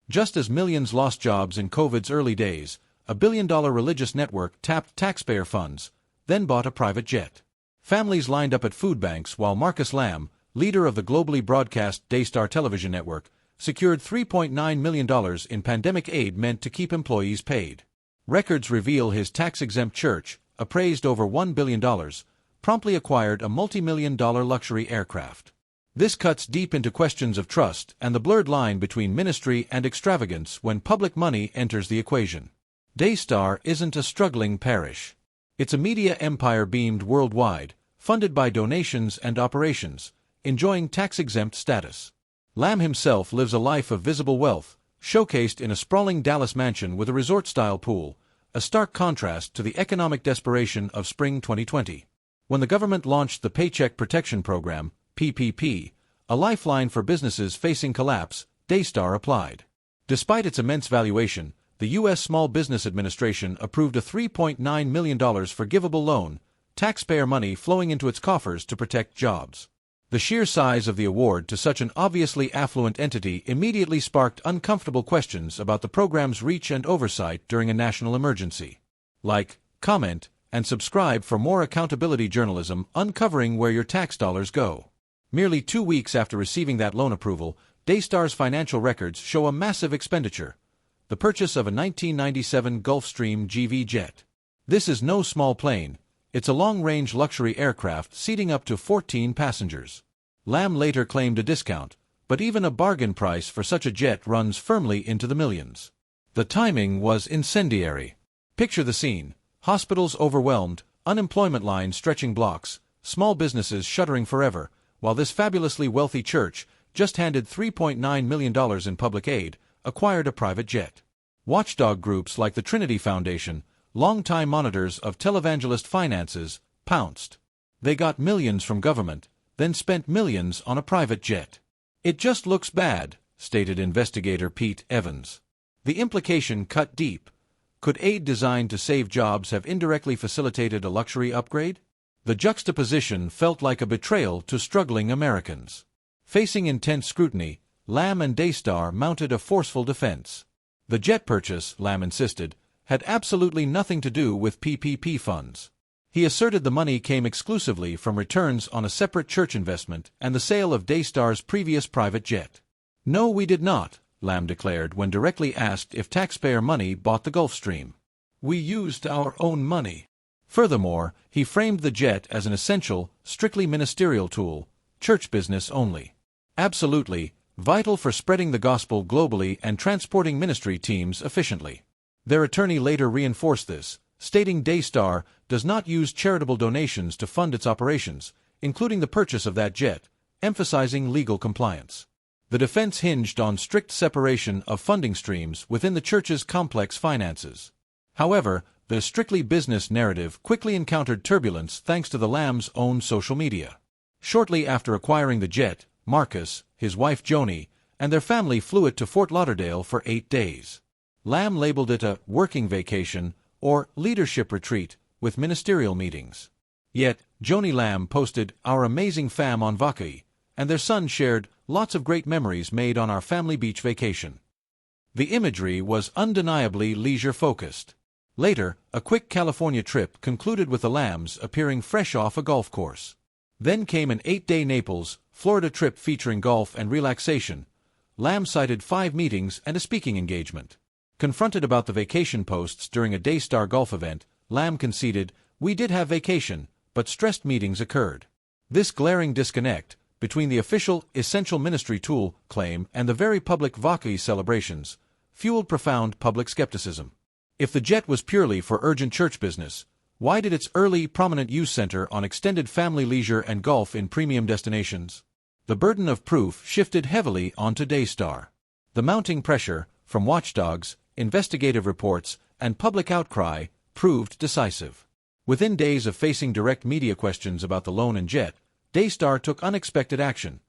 Just as millions lost jobs in COVID's early days, a billion-dollar religious network tapped taxpayer funds, then bought a private jet. Families lined up at food banks while Marcus Lamb, leader of the globally broadcast Daystar television network, secured $3.9 million in pandemic aid meant to keep employees paid. Records reveal his tax-exempt church, appraised over $1 billion, promptly acquired a multi-million-dollar luxury aircraft. This cuts deep into questions of trust and the blurred line between ministry and extravagance when public money enters the equation. Daystar isn't a struggling parish. It's a media empire beamed worldwide, funded by donations and operations, enjoying tax-exempt status. Lamb himself lives a life of visible wealth, showcased in a sprawling Dallas mansion with a resort-style pool, a stark contrast to the economic desperation of spring 2020. When the government launched the Paycheck Protection Program, PPP, a lifeline for businesses facing collapse, Daystar applied. Despite its immense valuation, the U.S. Small Business Administration approved a $3.9 million forgivable loan, taxpayer money flowing into its coffers to protect jobs. The sheer size of the award to such an obviously affluent entity immediately sparked uncomfortable questions about the program's reach and oversight during a national emergency. Like, comment, and subscribe for more accountability journalism uncovering where your tax dollars go. Merely 2 weeks after receiving that loan approval, Daystar's financial records show a massive expenditure: the purchase of a 1997 Gulfstream GV jet. This is no small plane, it's a long-range luxury aircraft seating up to 14 passengers. Lamb later claimed a discount, but even a bargain price for such a jet runs firmly into the millions. The timing was incendiary. Picture the scene: hospitals overwhelmed, unemployment lines stretching blocks, small businesses shuttering forever, while this fabulously wealthy church, just handed $3.9 million in public aid, acquired a private jet. Watchdog groups like the Trinity Foundation, longtime monitors of televangelist finances, pounced. They got millions from government, then spent millions on a private jet. "It just looks bad," stated investigator Pete Evans. The implication cut deep. Could aid designed to save jobs have indirectly facilitated a luxury upgrade? The juxtaposition felt like a betrayal to struggling Americans. Facing intense scrutiny, Lamb and Daystar mounted a forceful defense. The jet purchase, Lamb insisted, had absolutely nothing to do with PPP funds. He asserted the money came exclusively from returns on a separate church investment and the sale of Daystar's previous private jet. "No, we did not," Lamb declared when directly asked if taxpayer money bought the Gulfstream. "We used our own money." Furthermore, he framed the jet as an essential, strictly ministerial tool, church business only. Absolutely, vital for spreading the gospel globally and transporting ministry teams efficiently. Their attorney later reinforced this, stating Daystar does not use charitable donations to fund its operations, including the purchase of that jet, emphasizing legal compliance. The defense hinged on strict separation of funding streams within the church's complex finances. However, the strictly business narrative quickly encountered turbulence thanks to the Lamb's own social media. Shortly after acquiring the jet, Marcus, his wife Joni, and their family flew it to Fort Lauderdale for 8 days. Lamb labeled it a working vacation or leadership retreat with ministerial meetings. Yet, Joni Lamb posted "Our amazing fam on Vakai," and their son shared "Lots of great memories made on our family beach vacation." The imagery was undeniably leisure-focused. Later, a quick California trip concluded with the Lambs appearing fresh off a golf course. Then came an 8-day Naples, Florida trip featuring golf and relaxation. Lamb cited 5 meetings and a speaking engagement. Confronted about the vacation posts during a Daystar golf event, Lamb conceded, "We did have vacation, but stressed meetings occurred." This glaring disconnect between the official essential ministry tool claim and the very public Vakai celebrations fueled profound public skepticism. If the jet was purely for urgent church business, why did its early prominent use center on extended family leisure and golf in premium destinations? The burden of proof shifted heavily onto Daystar. The mounting pressure from watchdogs, investigative reports, and public outcry proved decisive. Within days of facing direct media questions about the loan and jet, Daystar took unexpected action.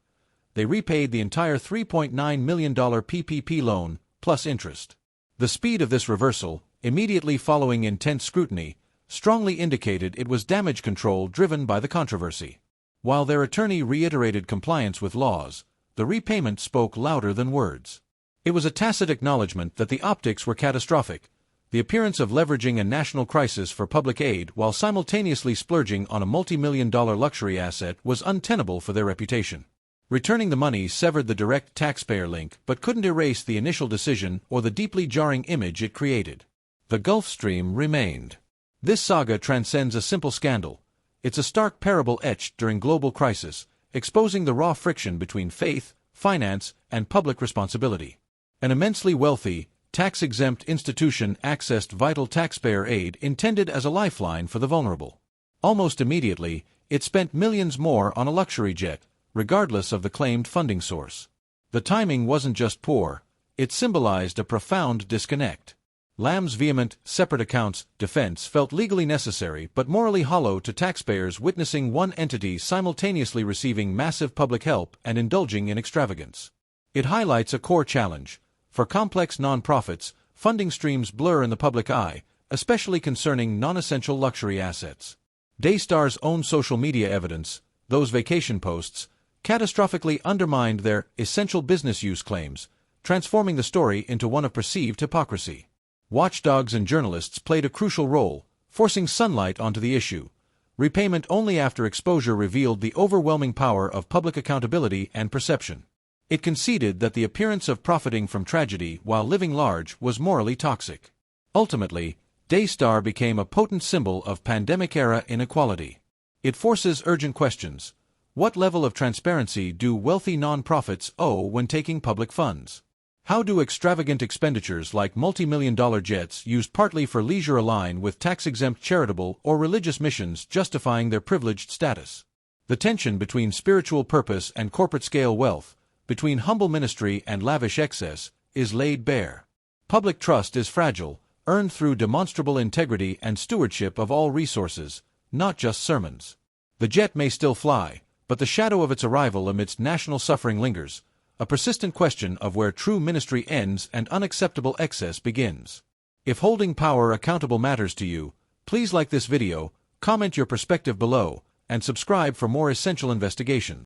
They repaid the entire $3.9 million PPP loan, plus interest. The speed of this reversal, immediately following intense scrutiny, strongly indicated it was damage control driven by the controversy. While their attorney reiterated compliance with laws, the repayment spoke louder than words. It was a tacit acknowledgement that the optics were catastrophic, the appearance of leveraging a national crisis for public aid while simultaneously splurging on a multi-million-dollar luxury asset was untenable for their reputation. Returning the money severed the direct taxpayer link but couldn't erase the initial decision or the deeply jarring image it created. The Gulf Stream remained. This saga transcends a simple scandal. It's a stark parable etched during global crisis, exposing the raw friction between faith, finance, and public responsibility. An immensely wealthy, tax-exempt institution accessed vital taxpayer aid intended as a lifeline for the vulnerable. Almost immediately, it spent millions more on a luxury jet, regardless of the claimed funding source. The timing wasn't just poor, it symbolized a profound disconnect. Lam's vehement, separate accounts defense felt legally necessary but morally hollow to taxpayers witnessing one entity simultaneously receiving massive public help and indulging in extravagance. It highlights a core challenge. For complex nonprofits, funding streams blur in the public eye, especially concerning non-essential luxury assets. Daystar's own social media evidence, those vacation posts, catastrophically undermined their essential business use claims, transforming the story into one of perceived hypocrisy. Watchdogs and journalists played a crucial role, forcing sunlight onto the issue. Repayment only after exposure revealed the overwhelming power of public accountability and perception. It conceded that the appearance of profiting from tragedy while living large was morally toxic. Ultimately, Daystar became a potent symbol of pandemic-era inequality. It forces urgent questions. What level of transparency do wealthy nonprofits owe when taking public funds? How do extravagant expenditures like multi-million-dollar jets used partly for leisure align with tax-exempt charitable or religious missions justifying their privileged status? The tension between spiritual purpose and corporate-scale wealth, between humble ministry and lavish excess, is laid bare. Public trust is fragile, earned through demonstrable integrity and stewardship of all resources, not just sermons. The jet may still fly, but the shadow of its arrival amidst national suffering lingers, a persistent question of where true ministry ends and unacceptable excess begins. If holding power accountable matters to you, please like this video, comment your perspective below, and subscribe for more essential investigation.